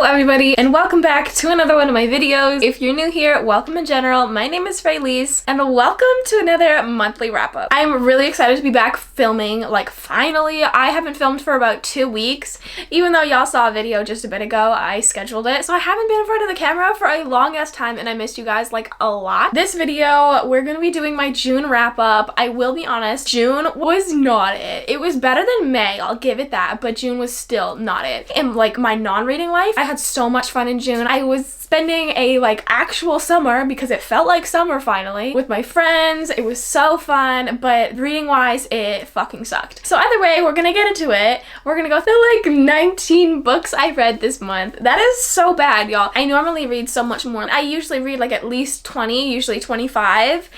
Hello everybody and welcome back to another one of my videos. If you're new here, welcome in general. My name is Freyleyce and welcome to another monthly wrap-up. I'm really excited to be back filming, like finally. I haven't filmed for about 2 weeks. Even though y'all saw a video just a bit ago, I scheduled it. So I haven't been in front of the camera for a long ass time and I missed you guys like a lot. This video, we're gonna be doing my June wrap-up. I will be honest, June was not it. It was better than May, I'll give it that, but June was still not it. In like my non-reading life, I had so much fun in June. I was spending a like actual summer because it felt like summer finally with my friends. It was so fun, but reading wise it fucking sucked. So either way, we're gonna get into it. We're gonna go through like 19 books I read this month. That is so bad, y'all. I normally read so much more. I usually read like at least 20, usually 25.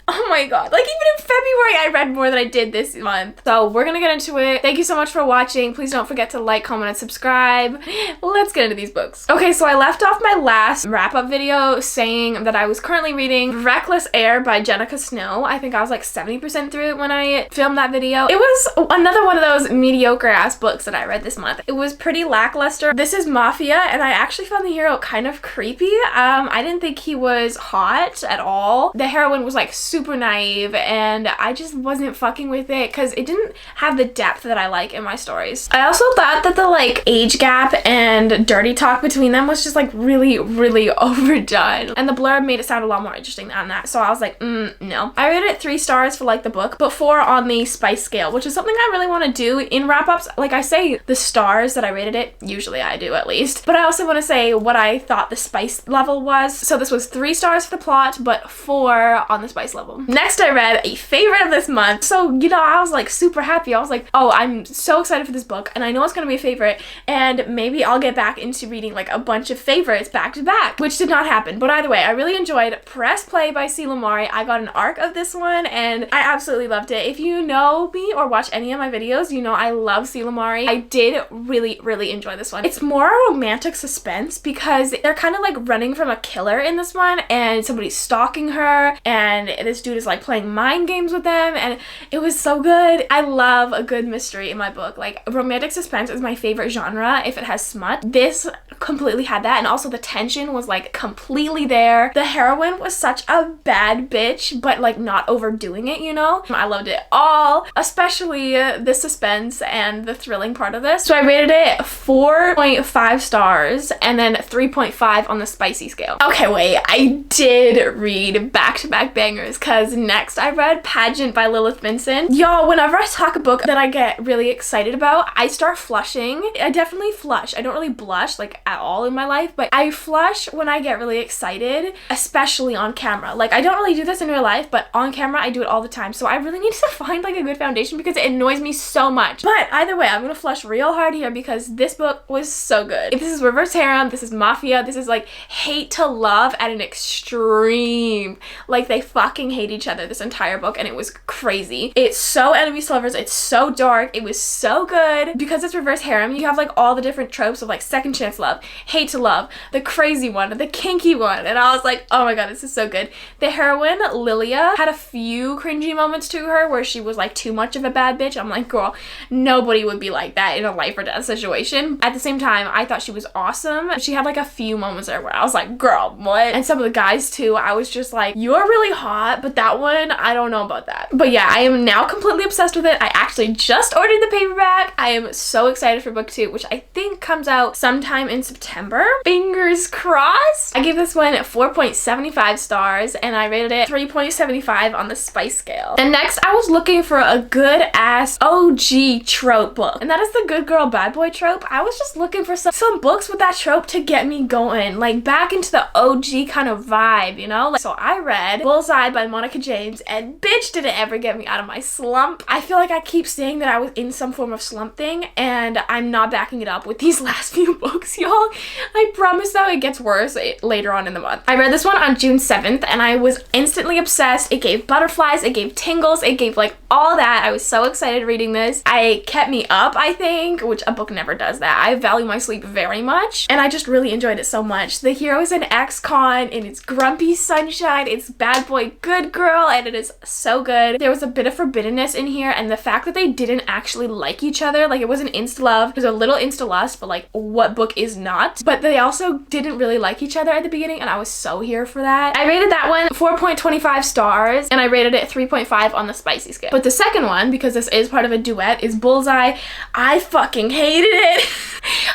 Oh my god, like even in February I read more than I did this month. So we're gonna get into it. Thank you so much for watching. Please don't forget to like, comment, and subscribe. Let's get into these books. Okay, so I left off my last wrap-up video saying that I was currently reading Reckless Air by JENIKA Snow. I think I was like 70% through it when I filmed that video. It was another one of those mediocre ass books that I read this month. It was pretty lackluster. This is Mafia and I actually found the hero kind of creepy. I didn't think he was hot at all. The heroine was like super naive and I just wasn't fucking with it because it didn't have the depth that I like in my stories. I also thought that the like age gap and dirty talk between them was just like really overdone, and the blurb made it sound a lot more interesting than that, so I was like no. I rated it 3 stars for like the book, but 4 on the spice scale, which is something I really want to do in wrap-ups. Like I say the stars that I rated it, usually I do at least, but I also want to say what I thought the spice level was. So this was 3 stars for the plot but 4 on the spice level. Next I read a favorite of this month. So, you know, I was like super happy. I was like, oh, I'm so excited for this book and I know it's gonna be a favorite and maybe I'll get back into reading like a bunch of favorites back to back, which did not happen. But either way, I really enjoyed Press Play by STEELE. I got an arc of this one and I absolutely loved it. If you know me or watch any of my videos, you know I love STEELE. I did really enjoy this one. It's more a romantic suspense because they're kind of like running from a killer in this one and somebody's stalking her and this dude is like playing mind games with them and it was so good. I love a good mystery in my book. Like romantic suspense is my favorite genre if it has smut. This completely had that, and also the tension was like completely there. The heroine was such a bad bitch but like not overdoing it, you know? I loved it all, especially the suspense and the thrilling part of this. So I rated it 4.5 stars and then 3.5 on the spicy scale. Okay, wait, I did read back-to-back bangers because next I read Pageant by VINCENT. Y'all, whenever I talk a book that I get really excited about, I start flushing. I definitely flush. I don't really blush like at all in my life, but I flush when I get really excited, especially on camera. Like I don't really do this in real life, but on camera I do it all the time. So I really need to find like a good foundation because it annoys me so much. But either way, I'm gonna flush real hard here because this book was so good. If this is reverse harem, this is Mafia, this is like hate to love at an extreme. Like they fucking hate each other this entire book and it was crazy. It's so enemies to lovers, it's so dark, it was so good. Because it's reverse harem, you have like all the different tropes of like second chance love, hate to love, the crazy one, the kinky one, and I was like, oh my god, this is so good. The heroine, LILITH, had a few cringy moments to her where she was like too much of a bad bitch. I'm like, girl, nobody would be like that in a life or death situation. At the same time, I thought she was awesome. She had like a few moments there where I was like, girl, what? And some of the guys too, I was just like, you're really hot, but that one, I don't know about that. But yeah, I am now completely obsessed with it. I actually just ordered the paperback. I am so excited for book 2, which I think comes out sometime in September. Fingers crossed. I gave this one 4.75 stars and I rated it 3.75 on the spice scale. And next I was looking for a good ass OG trope book, and that is the good girl bad boy trope. I was just looking for some books with that trope to get me going, like back into the OG kind of vibe, you know? Like, so I read Bullseye by Monica James and bitch did it ever get me out of my slump. I feel like I keep saying that I was in some form of slump thing and I'm not backing it up with these last few books, y'all. I promise though it gets worse later on in the month. I read this one on June 7th and I was instantly obsessed. It gave butterflies, it gave tingles, it gave like all that. I was so excited reading this. It kept me up, I think, which a book never does that. I value my sleep very much and I just really enjoyed it so much. The hero is an ex-con and it's grumpy sunshine, it's bad boy good girl, and it is so good. There was a bit of forbiddenness in here and the fact that they didn't actually like each other, like it wasn't insta love, there's a little insta lust, but like what book is not lot, but they also didn't really like each other at the beginning, and I was so here for that. I rated that one 4.25 stars, and I rated it 3.5 on the spicy scale. But the second one, because this is part of a duet, is Bullseye. I fucking hated it.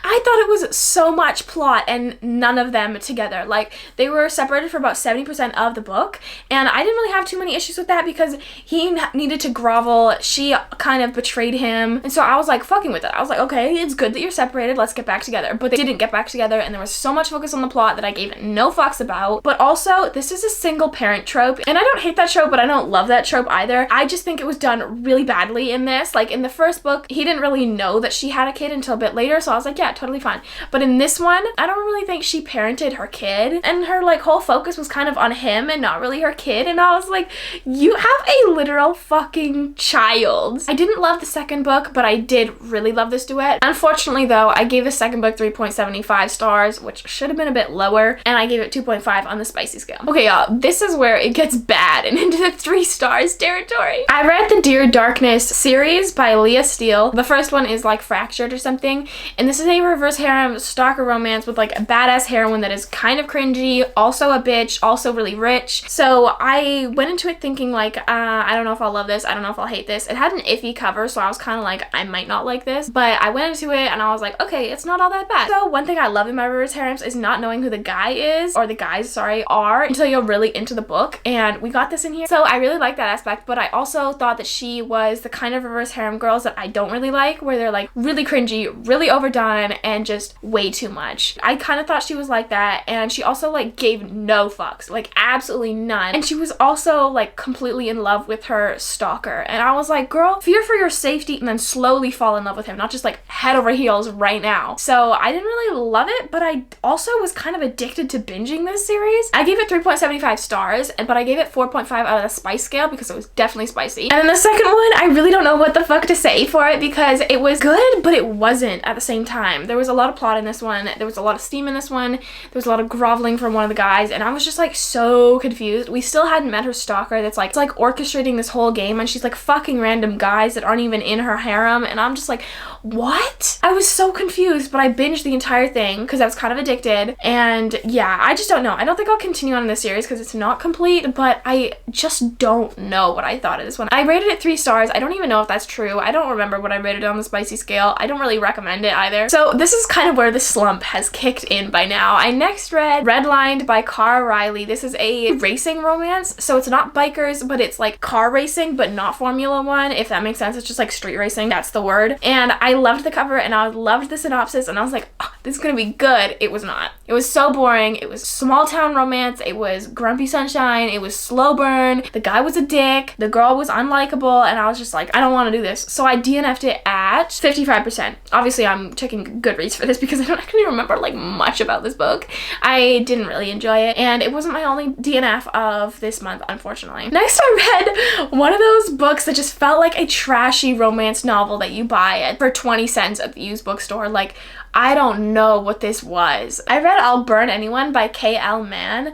I thought it was so much plot and none of them together. Like, they were separated for about 70% of the book, and I didn't really have too many issues with that because he needed to grovel. She kind of betrayed him, and so I was like fucking with it. I was like, okay, it's good that you're separated, let's get back together. But they didn't get back together, and there was so much focus on the plot that I gave it no fucks about. But also, this is a single parent trope, and I don't hate that trope, but I don't love that trope either. I just think it was done really badly in this. Like, in the first book, he didn't really know that she had a kid until a bit later, so I was like, yeah, totally fine. But in this one, I don't really think she parented her kid, and her like whole focus was kind of on him and not really her kid, and I was like, you have a literal fucking child. I didn't love the second book, but I did really love this duet. Unfortunately though, I gave the second book 3.75 stars, which should have been a bit lower, and I gave it 2.5 on the spicy scale. Okay y'all, this is where it gets bad and into the 3 stars territory. I read the Dear Darkness series by Leah Steele. The first one is like Fractured or something, and this is a reverse harem stalker romance with like a badass heroine that is kind of cringy, also a bitch, also really rich. So I went into it thinking like, I don't know if I'll love this, I don't know if I'll hate this. It had an iffy cover, so I was kind of like, I might not like this, but I went into it and I was like, okay, it's not all that bad. So one thing I love in my reverse harems is not knowing who the guy is, or the guys, sorry, are, until you're really into the book, and we got this in here. So I really like that aspect, but I also thought that she was the kind of reverse harem girls that I don't really like, where they're like really cringy, really overdone, and just way too much. I kind of thought she was like that, and she also like gave no fucks, like absolutely none. And she was also like completely in love with her stalker, and I was like, girl, fear for your safety and then slowly fall in love with him, not just like head over heels right now. So I didn't really love it, but I also was kind of addicted to binging this series. I gave it 3.75 stars, but I gave it 4.5 out of the spice scale because it was definitely spicy. And then the second one, I really don't know what the fuck to say for it because it was good, but it wasn't at the same time. There was a lot of plot in this one, there was a lot of steam in this one, there was a lot of groveling from one of the guys, and I was just like so confused. We still hadn't met her stalker that's like, it's like orchestrating this whole game, and she's like fucking random guys that aren't even in her harem, and I'm just like, what? I was so confused, but I binged the entire thing because I was kind of addicted, and yeah, I just don't know. I don't think I'll continue on in this series because it's not complete, but I just don't know what I thought of this one. I rated it 3 stars. I don't even know if that's true. I don't remember what I rated on the spicy scale. I don't really recommend it either. So this is kind of where the slump has kicked in by now. I next read Redlined by Cara Riley. This is a racing romance, so it's not bikers, but it's like car racing, but not Formula One, if that makes sense. It's just like street racing, that's the word. And I loved the cover and I loved the synopsis, and I was like, oh, this is gonna be good. It was not. It was so boring. It was small town romance. It was grumpy sunshine. It was slow burn. The guy was a dick. The girl was unlikable, and I was just like, I don't want to do this. So I DNF'd it at 55%. Obviously, I'm checking Goodreads for this because I don't actually remember like much about this book. I didn't really enjoy it, and it wasn't my only DNF of this month, unfortunately. Next, I read one of those books that just felt like a trashy romance novel that you buy for 20 cents at the used bookstore. Like, I don't know what this was. I read I'll Burn Anyone by K.L. Mann.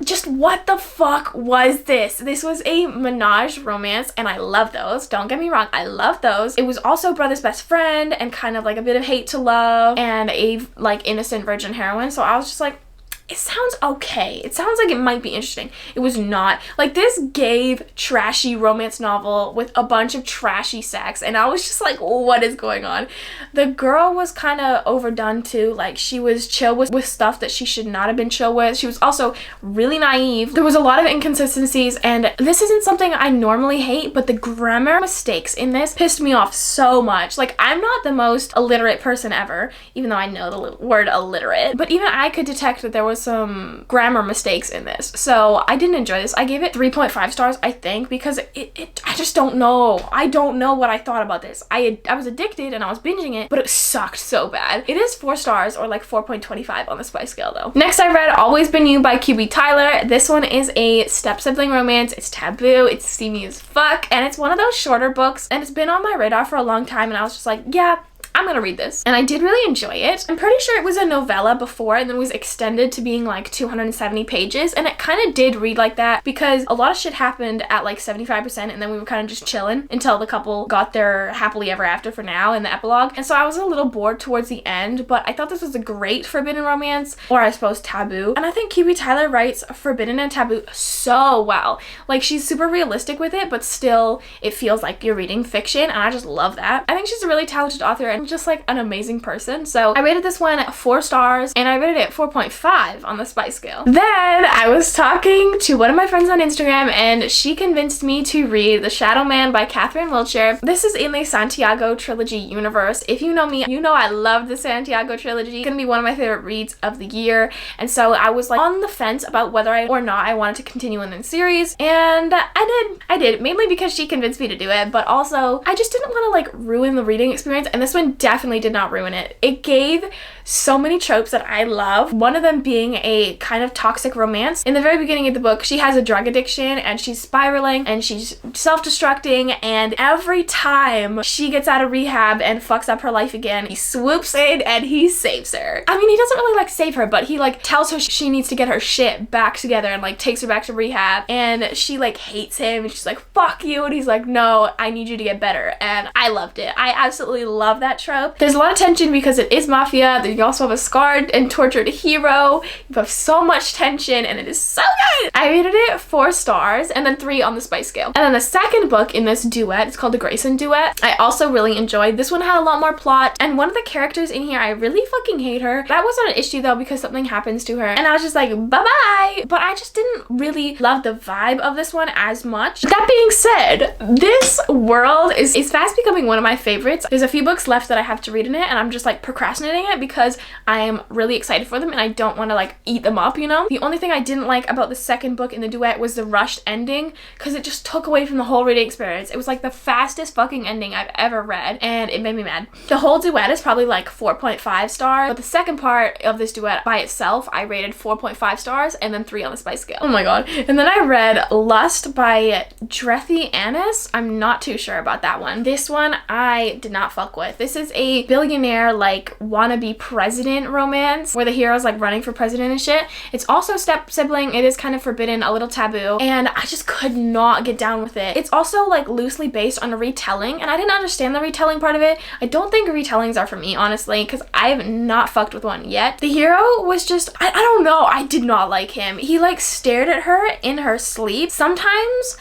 Just what the fuck was this? This was a menage romance, and I love those. Don't get me wrong, I love those. It was also brother's best friend and kind of like a bit of hate to love and a like innocent virgin heroine. So I was just like, it sounds okay. It sounds like it might be interesting. It was not. Like, this gave trashy romance novel with a bunch of trashy sex, and I was just like, what is going on? The girl was kind of overdone too. Like, she was chill with stuff that she should not have been chill with. She was also really naive. There was a lot of inconsistencies, and this isn't something I normally hate, but the grammar mistakes in this pissed me off so much. Like, I'm not the most illiterate person ever, even though I know the word illiterate, but even I could detect that there was some grammar mistakes in this. So I didn't enjoy this. I gave it 3.5 stars, I think, because I just don't know. I don't know what I thought about this. I was addicted and I was binging it, but it sucked so bad. It is 4 stars, or like 4.25 on the spice scale though. Next, I read Always Been You by QB Tyler. This one is a step-sibling romance. It's taboo, it's steamy as fuck, and it's one of those shorter books, and it's been on my radar for a long time, and I was just like, yeah, I'm gonna read this. And I did really enjoy it. I'm pretty sure it was a novella before and then was extended to being like 270 pages, and it kind of did read like that because a lot of shit happened at like 75% and then we were kind of just chilling until the couple got their happily ever after for now in the epilogue. And so I was a little bored towards the end, but I thought this was a great forbidden romance, or I suppose taboo. And I think Kiwi Tyler writes forbidden and taboo so well. Like, she's super realistic with it, but still it feels like you're reading fiction, and I just love that. I think she's a really talented author and just like an amazing person. So I rated this one 4 stars, and I rated it 4.5 on the spice scale. Then I was talking to one of my friends on Instagram, and she convinced me to read The Shadow Man by Catherine Wiltshire. This is in the Santiago trilogy universe. If you know me, you know I love the Santiago trilogy. It's gonna be one of my favorite reads of the year, and so I was like on the fence about whether or not I wanted to continue in the series, and I did, mainly because she convinced me to do it, but also I just didn't want to like ruin the reading experience, and this one definitely did not ruin it. It gave so many tropes that I love, one of them being a kind of toxic romance. In the very beginning of the book, she has a drug addiction and she's spiraling and she's self-destructing, and every time she gets out of rehab and fucks up her life again, he swoops in and he saves her. I mean, he doesn't really like save her, but he like tells her she needs to get her shit back together and like takes her back to rehab, and she like hates him and she's like, fuck you, and he's like, no, I need you to get better. And I loved it. I absolutely love that trope. There's a lot of tension because it is mafia. You also have a scarred and tortured hero. You have so much tension, and it is so good. I rated it 4 stars and then 3 on the spice scale. And then the second book in this duet, it's called The Grayson Duet. I also really enjoyed. This one had a lot more plot, and one of the characters in here, I really fucking hate her. That wasn't an issue though because something happens to her, and I was just like, bye-bye. But I just didn't really love the vibe of this one as much. That being said, this world is fast becoming one of my favorites. There's a few books left that I have to read in it, and I'm just like procrastinating it because I am really excited for them and I don't want to like eat them up, you know? The only thing I didn't like about the second book in the duet was the rushed ending, because it just took away from the whole reading experience. It was like the fastest fucking ending I've ever read, and it made me mad. The whole duet is probably like 4.5 stars, but the second part of this duet by itself, I rated 4.5 stars and then 3 on the spice scale. Oh my god. And then I read Lust by Drethy Annis. I'm not too sure about that one. This one I did not fuck with. This is a billionaire like wannabe president romance where the hero's like running for president and shit. It's also step sibling. It is kind of forbidden, a little taboo, and I just could not get down with it. It's also like loosely based on a retelling, and I didn't understand the retelling part of it. I don't think retellings are for me, honestly, because I have not fucked with one yet. The hero was just, I don't know, I did not like him. He like stared at her in her sleep. Sometimes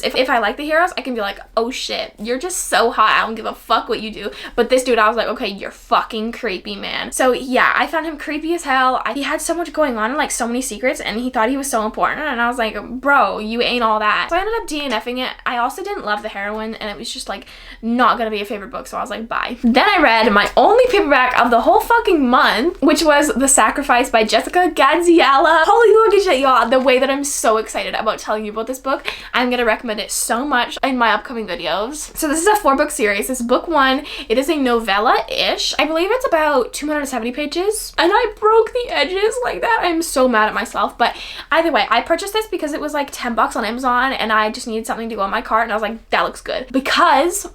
if I like the heroes, I can be like, oh shit, you're just so hot, I don't give a fuck what you do. But this dude, I was like, okay, you're fucking creepy, man. So yeah, I found him creepy as hell. He had so much going on and like so many secrets, and he thought he was so important, and I was like, bro, you ain't all that. So I ended up DNFing it. I also didn't love the heroine, and it was just like not gonna be a favorite book, so I was like, bye. Then I read my only paperback of the whole fucking month, which was The Sacrifice by Jessica Gadziala. Holy fucking shit, y'all. The way that I'm so excited about telling you about this book, I'm gonna recommend it so much in my upcoming videos. So this is a 4-book series. This is book 1. It is a novella-ish. I believe it's about 270 pages, and I broke the edges like that. I'm so mad at myself, but either way, I purchased this because it was like 10 bucks on Amazon, and I just needed something to go on my cart, and I was like, that looks good. Because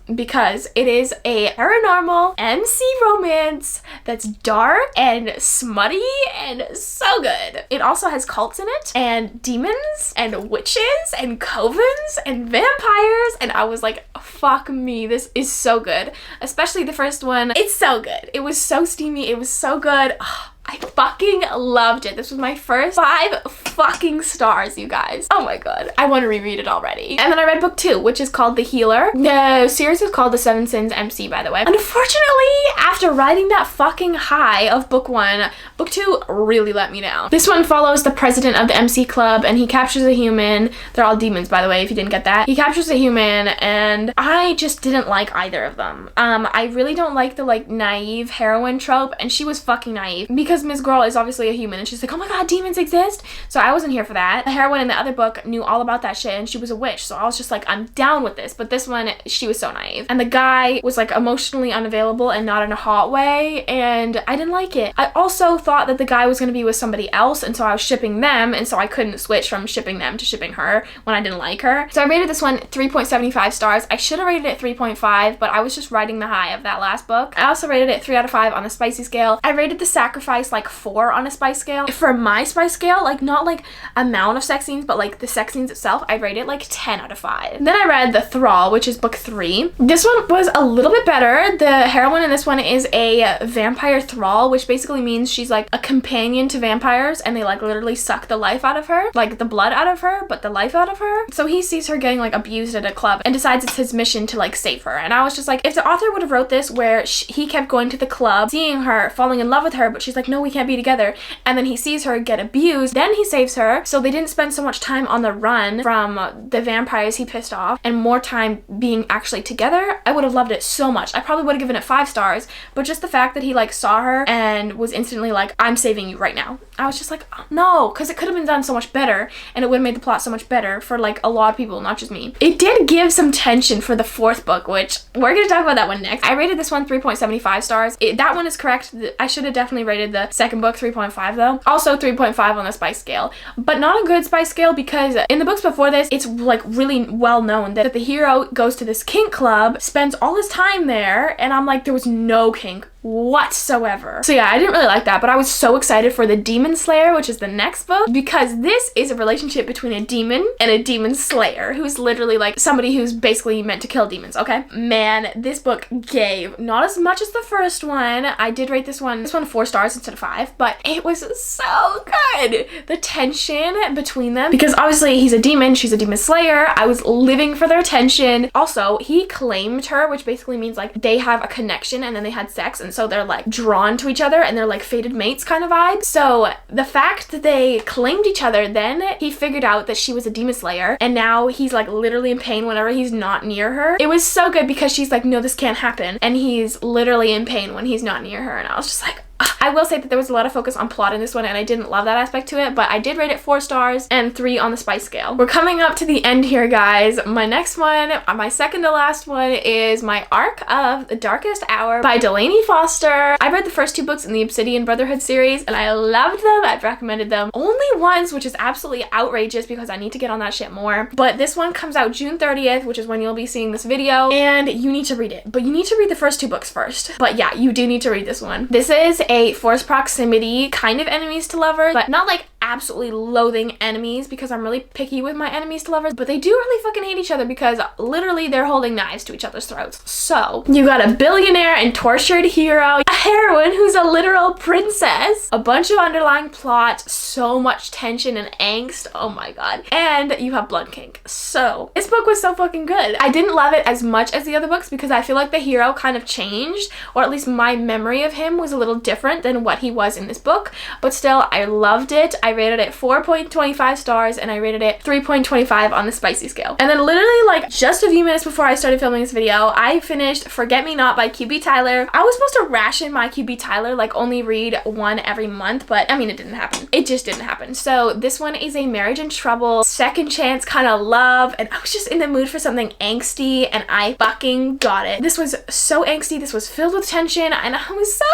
it is a paranormal MC romance that's dark and smutty and so good. It also has cults in it, and demons, and witches, and covens, and vampires, and I was like, fuck me, this is so good. Especially the first one. It's so good. It was so steamy. It was so good. Ugh. I fucking loved it. This was my first 5 fucking stars, you guys. Oh my god. I want to reread it already. And then I read book 2, which is called The Healer. The series is called The Seven Sins MC, by the way. Unfortunately, after riding that fucking high of book 1, book 2 really let me down. This one follows the president of the MC club, and he captures a human. They're all demons, by the way, if you didn't get that. He captures a human, and I just didn't like either of them. I really don't like the like naive heroine trope, and she was fucking naive because because Miss Girl is obviously a human and she's like, oh my god, demons exist. So I wasn't here for that. The heroine in the other book knew all about that shit and she was a witch. So I was just like, I'm down with this. But this one, she was so naive. And the guy was like emotionally unavailable and not in a hot way. And I didn't like it. I also thought that the guy was going to be with somebody else. And so I was shipping them. And so I couldn't switch from shipping them to shipping her when I didn't like her. So I rated this one 3.75 stars. I should have rated it 3.5, but I was just riding the high of that last book. I also rated it 3 out of 5 on the spicy scale. I rated The Sacrifice like 4 on a spice scale. For my spice scale, like not like amount of sex scenes, but like the sex scenes itself, I rated like 10 out of 5. Then I read The Thrall, which is book 3. This one was a little bit better. The heroine in this one is a vampire thrall, which basically means she's like a companion to vampires and they like literally suck the life out of her, like the blood out of her, but the life out of her. So he sees her getting like abused at a club and decides it's his mission to like save her. And I was just like, if the author would have wrote this where he kept going to the club, seeing her, falling in love with her, but she's like, no, we can't be together, and then he sees her get abused, then he saves her, so they didn't spend so much time on the run from the vampires he pissed off and more time being actually together, I would have loved it so much. I probably would have given it 5 stars, but just the fact that he like saw her and was instantly like, I'm saving you right now, I was just like, oh, no, because it could have been done so much better and it would have made the plot so much better for like a lot of people, not just me. It did give some tension for the 4th book, which we're gonna talk about that one next. I rated this one 3.75 stars. That one is correct. I should have definitely rated the 2nd book 3.5 though. Also 3.5 on the spice scale, but not a good spice scale because in the books before this, it's like really well known that the hero goes to this kink club, spends all his time there, and I'm like, there was no kink whatsoever. So yeah, I didn't really like that, but I was so excited for the Demon Slayer, which is the next book, because this is a relationship between a demon and a demon slayer, who's literally like somebody who's basically meant to kill demons, okay? Man, this book gave not as much as the first one. I did rate this one 4 stars instead of 5, but it was so good. The tension between them, because obviously he's a demon, she's a demon slayer. I was living for their tension. Also, he claimed her, which basically means like they have a connection and then they had sex, and so they're like drawn to each other and they're like fated mates kind of vibe. So the fact that they claimed each other, then he figured out that she was a demon slayer and now he's like literally in pain whenever he's not near her. It was so good because she's like, no, this can't happen, and he's literally in pain when he's not near her, and I was just like, I will say that there was a lot of focus on plot in this one and I didn't love that aspect to it, but I did rate it 4 stars and 3 on the spice scale. We're coming up to the end here, guys. My next one, my second to last one, is my Arc of the Darkest Hour by Delaney Foster. I read the first 2 books in the Obsidian Brotherhood series and I loved them. I've recommended them only once, which is absolutely outrageous because I need to get on that shit more. But this one comes out June 30th, which is when you'll be seeing this video, and you need to read it. But you need to read the first 2 books first. But yeah, you do need to read this one. This is a forced proximity kind of enemies to lovers, but not like absolutely loathing enemies, because I'm really picky with my enemies to lovers, but they do really fucking hate each other because literally they're holding knives to each other's throats. So you got a billionaire and tortured hero, a heroine who's a literal princess, a bunch of underlying plot, so much tension and angst, oh my god, and you have blood kink. So this book was so fucking good. I didn't love it as much as the other books because I feel like the hero kind of changed, or at least my memory of him was a little different than what he was in this book, but still I loved it. I rated it 4.25 stars and I rated it 3.25 on the spicy scale. And then literally like just a few minutes before I started filming this video, I finished Forget Me Not by QB Tyler. I was supposed to ration my QB Tyler, like only read one every month, but I mean, it didn't happen. It just didn't happen. So this one is a marriage in trouble, second chance kind of love, and I was just in the mood for something angsty and I fucking got it. This was so angsty, this was filled with tension, and I was so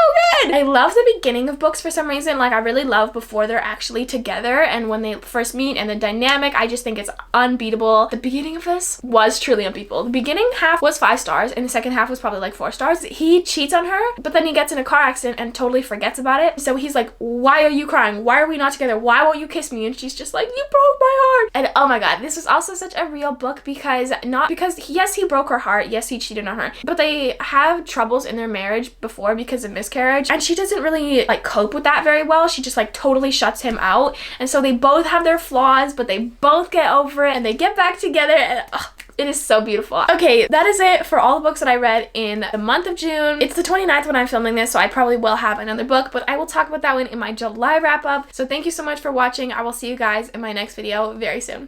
good. I love the beginning of books for some reason. Like I really love before they're actually together and when they first meet, and the dynamic, I just think it's unbeatable. The beginning of this was truly unbeatable. The beginning half was 5 stars and the second half was probably like 4 stars. He cheats on her, but then he gets in a car accident and totally forgets about it. So he's like, why are you crying? Why are we not together? Why won't you kiss me? And she's just like, you broke my heart. And oh my god, this was also such a real book because yes, he broke her heart, yes, he cheated on her, but they have troubles in their marriage before because of miscarriage, and she doesn't really like cope with that very well. She just like totally shuts him out, and so they both have their flaws, but they both get over it and they get back together, and it is so beautiful. Okay, that is it for all the books that I read in the month of June. It's the 29th when I'm filming this, so I probably will have another book, but I will talk about that one in my July wrap up. So thank you so much for watching. I will see you guys in my next video very soon.